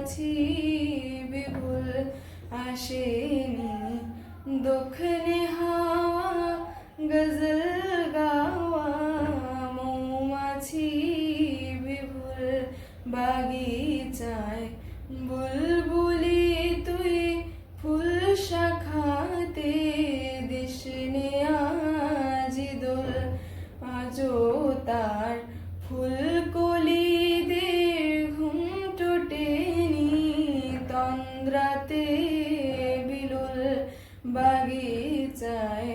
মৌমাছি বিপুল আসেনি দক্ষিণে হাওয়া গজল গাওয়া মৌমাছি বিপুল বাগিচায় বুলবুলি তুই ফুল শাখাতে দিশনে আজি দোল আজও তার ফুলকলিদের ঘুম টোটেনি তন্দ্রাতে বিলুল বাগিচায়